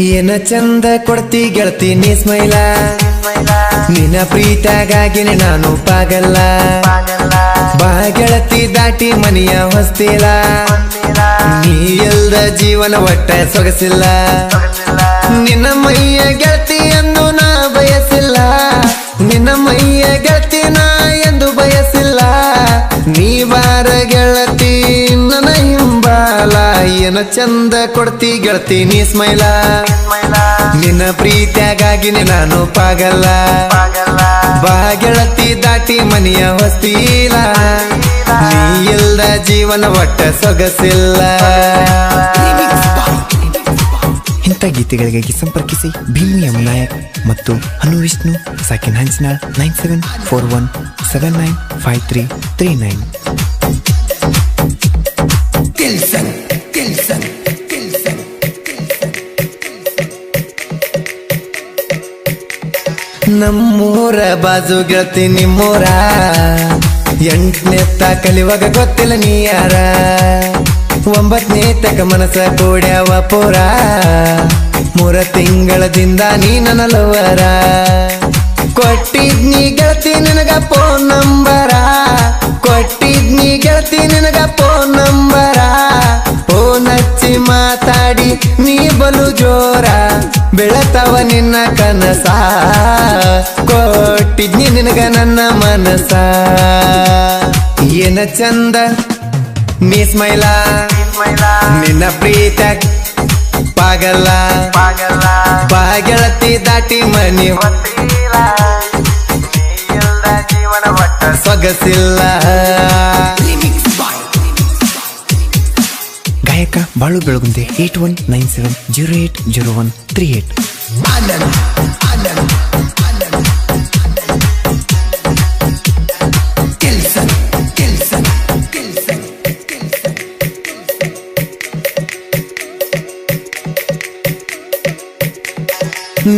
ಏನ ಚಂದ ಕೊಡ್ತಿ ಗೆಳತಿ ನೀ ಸ್ಮೈಲ, ನಿನ್ನ ಪ್ರೀತಿಯಾಗಿನೇ ನಾನು ಪಾಗಲ್ಲ. ಬಾ ಗೆಳತಿ ದಾಟಿ ಮನೆಯ ಹೊಸ್ತಿಲ್ಲ, ನೀ ಇಲ್ದ ಜೀವನ ಒಟ್ಟ ಸೊಗಸಿಲ್ಲ. ನಿನ್ನ ಮೈಯ ಗೆಳತಿಯನ್ನು ನಾ ಬಯಸಿಲ್ಲ, ನಿನ್ನ ಮೈಯ ಗೆಳತಿ ನಾ ಎಂದು ಬಯಸಿಲ್ಲ. ನೀ ಬಾರ ಗೆಳತಿ ನನ್ನ ಹಿಂಬಾಲ, ಏನ ಚಂದ ಕೊಡ್ತಿ ಗೆಳತಿ ನೀ ಸ್ಮೈಲ, ನಿನ್ನ ಪ್ರೀತಿಯಾಗಿನೇ ನಾನು ಪಾಗಲ್ಲ. ಬಾ ಗೆಳತಿ ದಾಟಿ ಮನೆಯ ಹೊಸ್ತಿಲ್ಲ, ನೀ ಇಲ್ದ ಜೀವನ ಒಟ್ಟ ಸೊಗಸಿಲ್ಲ. ಇಂಥ ಗೀತೆಗಳಿಗಾಗಿ ಸಂಪರ್ಕಿಸಿ ಭೀಮು ಎಂ ನಾಯಕ್ ಮತ್ತು ಅನು ವಿಷ್ಣು, ಸಾಕಿನ್ ಹಂಚಿನಾಳ್ 9741795339. ನಮ್ಮೂರ ಬಾಜು ಗೆಳತಿ ನಿಮ್ಮೂರ, 8ನೇ ಕಲಿವಾಗ ಗೊತ್ತಿಲ್ಲ ನೀ ಯಾರ. 9ನೇ ತಕ ಮನಸ ಕೂಡ್ಯಾವ ಪೂರ, 3 ತಿಂಗಳದಿಂದ ನೀ ನನ್ನ ಲವರ. ಕೊಟ್ಟಿದ್ನಿ ಗೆಳತಿ ನಿನಗ ಫೋನ್ ನಂಬರ, ಕೊಟ್ಟಿದ್ನಿ ಗೆಳತಿ ನಿನಗ ಫೋನ್ ನಂಬರ. ಫೋನ್ ಹಚ್ಚಿ ಮಾತಾಡಿ ನೀ ಬಲು ಜೋರ, ಬೆಳತಾವ ನಿನ್ನ ಕನಸ. ಕೊಟ್ಟಿದ್ನಿ ನಿನಗ ನನ್ನ ಮನಸ, ಏನ ಚಂದ ನೀ ಸ್ಮೈಲ, ನಿನ್ನ ಪ್ರೀತಿ ಪಾಗಲ್ಲ. ಬಾ ಗೆಳತಿ ದಾಟಿ ಮನಿ ಸೊಗಸಿಲ್ಲ. ಗಾಯಕ ಬಾಳು ಬೆಳಗುಂದೆ 8197080138.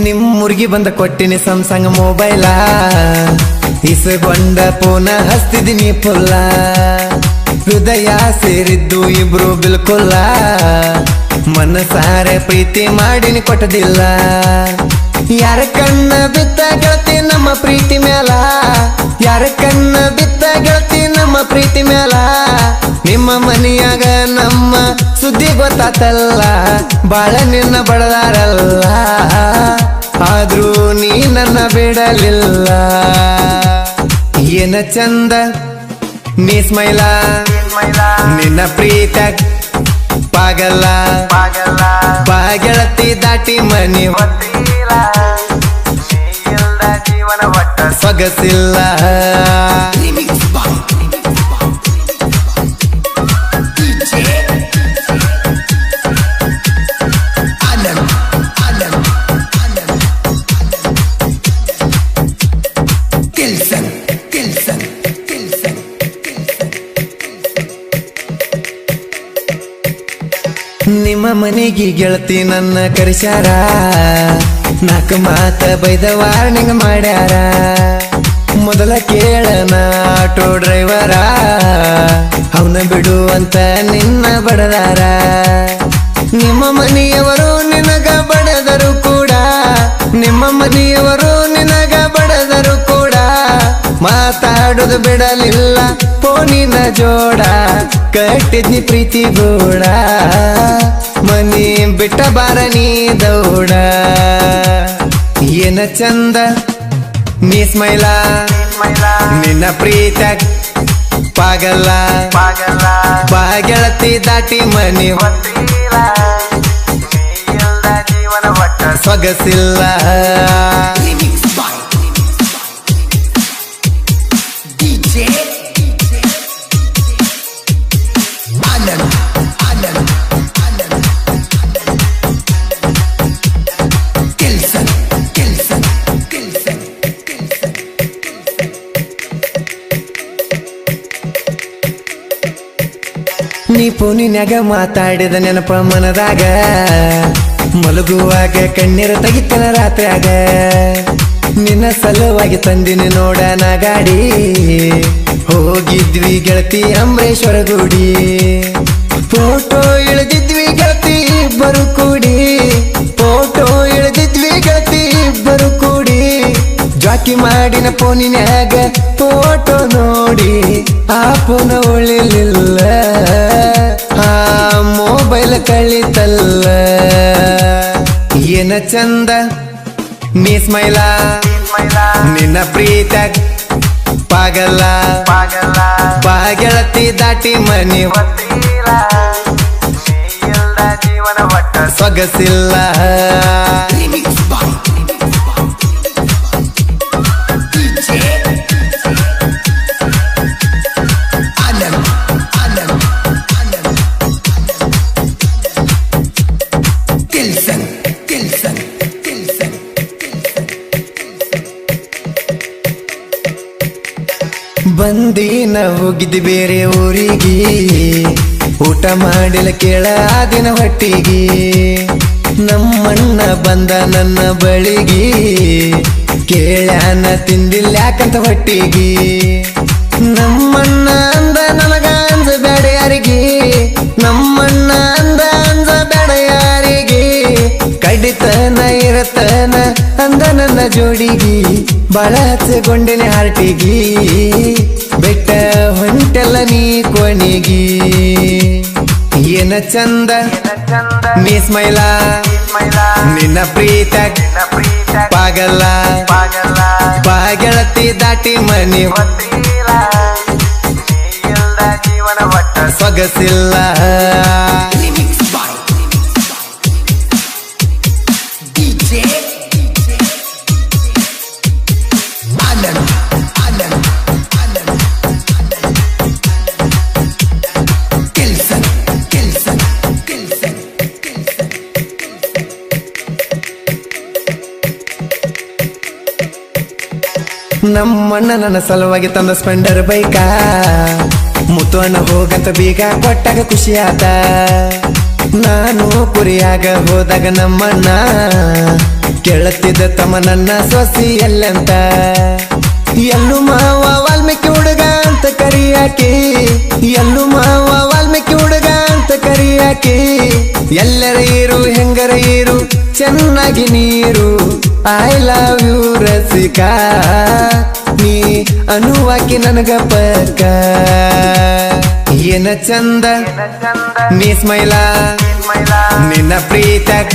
ನಿಮ್ಮೂರ್ಗಿ ಬಂದ ಕೊಟ್ಟಿನಿ ಸ್ಯಾಮ್ಸಂಗ್ ಮೊಬೈಲ, ಇಸಗೊಂಡ ಪೋನ ಹಸ್ತಿದಿನಿ ಪುಲ್ಲ. ಹೃದಯ ಸೇರಿದ್ದು ಇಬ್ರು ಬಿಲ್ಕುಲ್ಲ, ಮನಸಾರೆ ಪ್ರೀತಿ ಮಾಡಿನಿ ಕೊಟ್ಟದಿಲ್ಲ. ಯಾರ ಕಣ್ಣ ಬಿತ್ತ ಗೆಳತಿ ನಮ್ಮ ಪ್ರೀತಿ ಮ್ಯಾಲ, ಯಾರ ಕಣ್ಣ ಬಿತ್ತ ಗೆಳತಿ ನಮ್ಮ ಪ್ರೀತಿ ಮ್ಯಾಲ. ನಿಮ್ಮ ಮನೆಯಾಗ ನಮ್ಮ ಸುದ್ದಿ ಗೊತ್ತಾತಲ್ಲ, ಬಾಳ ನಿನ್ನ ಬಡದಾರಲ್ಲ. ಆದ್ರೂ ನೀ ನನ್ನ ಬಿಡಲಿಲ್ಲ, ಏನ ಚಂದ ನೀ ಸ್ಮೈಲ, ನಿನ್ನ ಪ್ರೀತಿ ಪಾಗಲ್ಲ. ಬಾ ಗೆಳತಿ ದಾಟಿ ಮನಿ ಸೊಗಸಿಲ್ಲ. ನಿಮ್ಮ ಮನೆಗೆ ಗೆಳತಿ ನನ್ನ ಕರೆಸ್ಯಾರ, 4 ಮಾತ ಬೈದ ವಾರ್ನಿಂಗ್ ಮಾಡ್ಯಾರ. ಮೊದಲ ಕೇಳನ ಆಟೋ ಡ್ರೈವರ, ಅವನ ಬಿಡುವಂತ ನಿನ್ನ ಬಡದಾರ. ನಿಮ್ಮ ಮನೆಯವರು ನಿನಗ ಬಡದರು ಕೂಡ, ನಿಮ್ಮ ಮನೆಯವರು ನಿನಗ ಬಡದರು ಕೂಡ. ಮಾತಾಡೋದು ಬಿಡಲಿಲ್ಲ ಫೋನಿನ ಜೋಡ, ಕಟ್ಟಿದ್ನಿ ಪ್ರೀತಿ ಗೂಡ. ಮನಿ ಬಿಟ್ಟ ಬಾರ ನೀ ದೌಡ, ಏನ ಚಂದ ನೀ ಸ್ಮೈಲ, ನಿನ್ನ ಪ್ರೀತಿ ಪಾಗಲ್ಲ. ಬಾ ಗೆಳತಿ ದಾಟಿ ಮನಿ ಸೊಗಸಿಲ್ಲ. ನೀ ಫೋನಿನ್ಯಾಗ ಮಾತಾಡಿದ ನೆನಪ ಮನದಾಗ, ಮಲಗುವಾಗ ಕಣ್ಣೀರ ತೆಗಿತನ ರಾತ್ರಿಯಾಗ. ನಿನ್ನ ಸಲುವಾಗಿ ತಂದಿನಿ ನೋಡನ ಗಾಡಿ, ಹೋಗಿದ್ವಿ ಗೆಳತಿ ಅಂಬರೇಶ್ವರ ಗುಡಿ. ಫೋಟೋ ಇಳಿದಿದ್ವಿ ಗೆಳತಿ ಇಬ್ಬರು ಕೂಡಿ, ಫೋಟೋ ಫೋನಿನ್ಯಾಗ ಫೋಟೋ ನೋಡಿ ಆ ಫೋನ ಉಳಿಲಿಲ್ಲ ಆ ಮೊಬೈಲ್ ಕಳಿತಲ್ಲ ಏನ ಚಂದ ನೀ ಸ್ಮೈಲ ನಿನ್ನ ಪ್ರೀತ್ಯಾಗ ಪಾಗಲ್ಲ ಬಾಗೆಳತಿ ದಾಟಿ ಮನಿ ಸೊಗಸಿಲ್ಲ ಬಂದಿನ ಹೋಗಿದ್ದಿ ಬೇರೆ ಊರಿಗೆ ಊಟ ಮಾಡಿಲ್ಲ ಕೇಳ ಆ ದಿನ ಹೊಟ್ಟಿಗೆ ನಮ್ಮಣ್ಣ ಬಂದ ನನ್ನ ಬಳಿಗೆ ಕೇಳ್ಯಾನ ತಿಂದಿಲ್ಲ ಯಾಕಂತ ಹೊಟ್ಟಿಗೆ ನಮ್ಮಣ್ಣ ಅಂದ ನನಗ ಅಂಜ ಬೇಡ ಯಾರಿಗೆ ನಮ್ಮಣ್ಣ ಅಂದ ಅಂಜ ಬೇಡ ಯಾರಿಗೆ ಕಡಿತನ ಇರತನ ಅಂದ ನನ್ನ ಜೋಡಿಗೆ ಬಾಳ ಹಚ್ಚಗೊಂಡಿನ ಹಾರ್ಟಿಗೆ ಬೆಟ್ಟ ಹೊಂಟೆಲ್ಲ ನೀ ಕೊನಿಗಿ ಏನ ಚಂದ ನೀ ಸ್ಮೈಲ ನಿನ್ನ ಪ್ರೀತ್ಯಾಗ ಪಾಗಲ್ಲ ಬಾಗೆಳತಿ ದಾಟಿ ಮನಿ ಸೊಗಸಿಲ್ಲ ನಮ್ಮಣ್ಣ ನನ್ನ ಸಲುವಾಗಿ ತಂದ ಸ್ಪೆಂಡರ್ ಬೈಕ ಮುತ್ತುವಣ್ಣ ಹೋಗಂತ ಬೀಗ ಕೊಟ್ಟಾಗ ಖುಷಿ ಆತ ನಾನು ಕುರಿಯಾಗ ಹೋದಾಗ ನಮ್ಮಣ್ಣ ಕೇಳುತ್ತಿದ್ದ ತಮ್ಮ ನನ್ನ ಸೊಸಿ ಎಲ್ಲಂತ ಎಲ್ಲು ಮಾವ ವಾಲ್ಮೀಕಿ ಹುಡುಗ ಅಂತ ಕರಿಯಾಕಿ ಎಲ್ಲು ಮಾವ ವಾಲ್ಮೀಕಿ ಹುಡುಗ ಅಂತ ಕರಿಯಾಕಿ ಎಲ್ಲರ ಇರು ಹೆಂಗರ ಇರು ಚೆನ್ನಾಗಿ ನೀರು ಐ ಲವ್ ಯು ರಸಿಕಾ ನೀ ಅನುವಾಕಿ ನನಗ ಪಕ್ಕ ಏನ ಚಂದ ನೀ ಸ್ಮೈಲ ನಿನ್ನ ಪ್ರೀತ್ಯಾಗ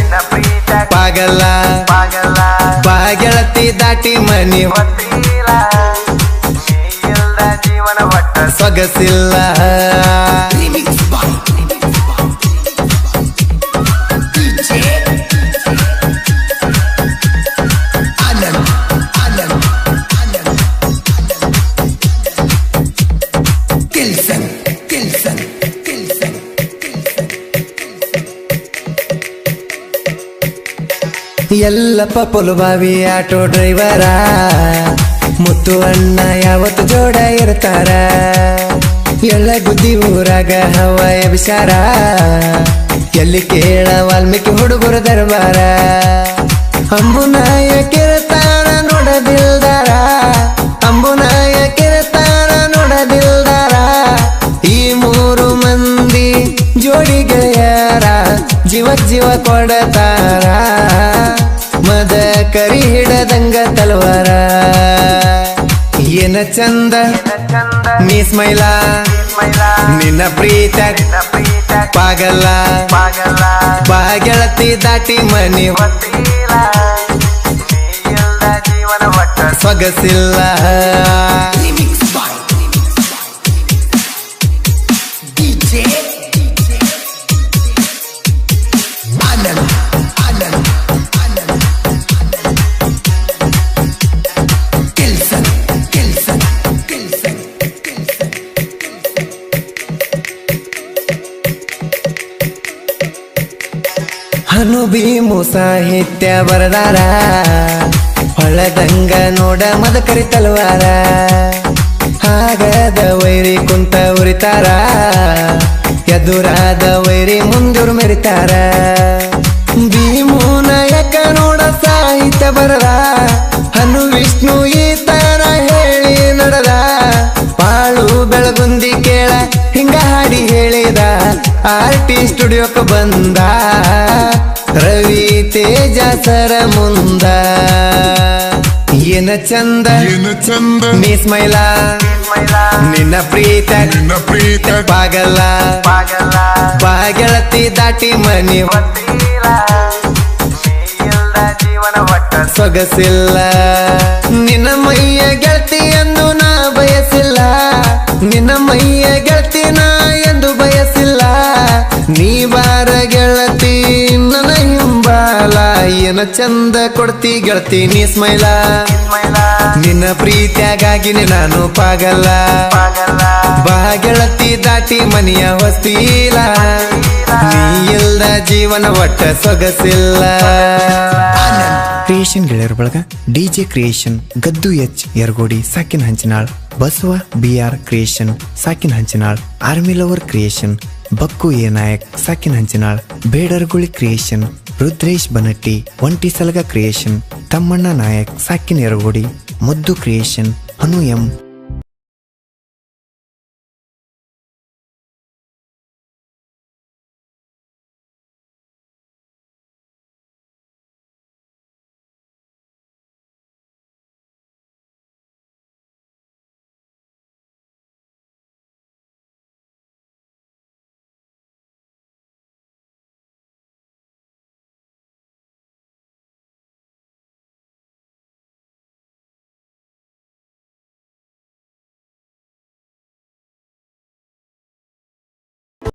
ಪಾಗಲ್ಲ ಬಾಗೆಳತಿ ದಾಟಿ ಮನಿ ಸೊಗಸಿಲ್ಲ ಎಲ್ಲಪ್ಪ ಪೊಲುಬಾವಿ ಆಟೋ ಡ್ರೈವರ ಮುತ್ತು ಅಣ್ಣ ಯಾವತ್ತು ಜೋಡ ಇರ್ತಾರ ಎಲ್ಲ ಗುದ್ದಿ ಊರಾಗ ಹವಾಯ ವಿಚಾರ ಎಲ್ಲಿ ಕೇಳ ವಾಲ್ಮೀಕಿ ಹುಡುಗರ ದರ್ಬಾರ ಅಂಬುನಾಯ ಕಿರ್ತಾರ ನೋಡದಿಲ್ದಾರ ಅಂಬುನಾಯ ಕಿರ್ತಾರ ನೋಡದಿಲ್ದಾರ ಈ ಮೂರು ಮಂದಿ ಜೋಡಿ ಗೆಳೆಯರ ಜೀವ ಕೊಡತಾರ ಮದ ಕರಿ ಹಿಡದಂಗ ತಲವಾರ ಏನ ಚಂದ ನೀ ಸ್ಮೈಲ ನಿನ್ನ ಪ್ರೀತ್ಯಾಗ ಪಾಗಲ್ಲ ಬಾಗೆಳತಿ ದಾಟಿ ಮನಿ ಸೊಗಸಿಲ್ಲ ಅನುಭೀಮು ಸಾಹಿತ್ಯ ಬರದಾರ ಹೊಳದಂಗ ನೋಡ ಮದಕರಿ ತಲವಾರ ಆಗದ ವೈರಿ ಕುಂತ ಉರಿತಾರ ಎದುರಾದ ವೈರಿ ಮುಂದೂರು ಮೆರಿತಾರ ಭೀಮು ನಾಯಕ ನೋಡ ಸಾಹಿತ್ಯ ಬರದ ಹನು ವಿಷ್ಣು ಈ ತರ ಹೇಳಿ ನಡೆದ ಪಾಳು ಬೆಳಗುಂದಿ ಕೇಳ ಹಿಂಗ ಹಾಡಿ ಹೇಳಿದ ಆರ್ಟಿ ಸ್ಟುಡಿಯೋಕ್ಕೆ ಬಂದ ರವಿ ತೇಜ ಸರ ಮುಂದ ಏನ ಚಂದ ಚಂದ ನೀ ಸ್ಮೈಲ ನಿನ್ನ ಪ್ರೀತ ಪಾಗಲ್ಲ ಬಾಗೆಳತಿ ದಾಟಿ ಮನಿ ಸೊಗಸಿಲ್ಲ ನಿನ್ನ ಮೈಯ ಗೆಳತಿ ಎಂದು ನಾ ಬಯಸಿಲ್ಲ ನಿನ್ನ ಮೈಯ ಗೆಳತಿ ನಾ ಎಂದು ಬಯಸಿಲ್ಲ ನೀ ಬಾರ ಗೆಳತಿ ನನ್ನ ಹಿಂಬಾಲ ಏನ ಚಂದ ಕೊಡ್ತಿ ಗೆಳತಿ ನೀ ಸ್ಮೈಲ ನಿನ್ನ ಪ್ರೀತಿಯಾಗಿನಿ ನಾನು ಪಾಗಲ್ಲ ಬಾ ಗೆಳತಿ ದಾಟಿ ಮನಿಯ ಹೊಸ್ತಿಲ್ಲ ನೀ ಇಲ್ದ ಜೀವನ ಒಟ್ಟ ಸೊಗಸಿಲ್ಲ. ಕ್ರಿಯೇಷನ್ ಗೆಳೆಯರ ಬಳಗ DJ creation Gaddu H Yaragodi ಸಾಕಿನ ಹಂಚಿನಾಳ್ ಬಸವ BR ಕ್ರಿಯೇಷನ್ ಸಾಕಿನ Hanchinal army lover creation Bakku A Nayak ಸಾಕಿನ ಹಂಚಿನಾಳ್ ಬೇಡರ್ಗುಳಿ ಕ್ರಿಯೇಷನ್ ರುದ್ರೇಶ್ ಬನಟ್ಟಿ ಒಂಟಿ ಸಲಗ ಕ್ರಿಯೇಷನ್ ತಮ್ಮಣ್ಣ ನಾಯಕ್ ಸಾಕಿನ ಯರಗೋಡಿ ಮುದ್ದು ಕ್ರಿಯೇಷನ್ ಅನು ಎಂ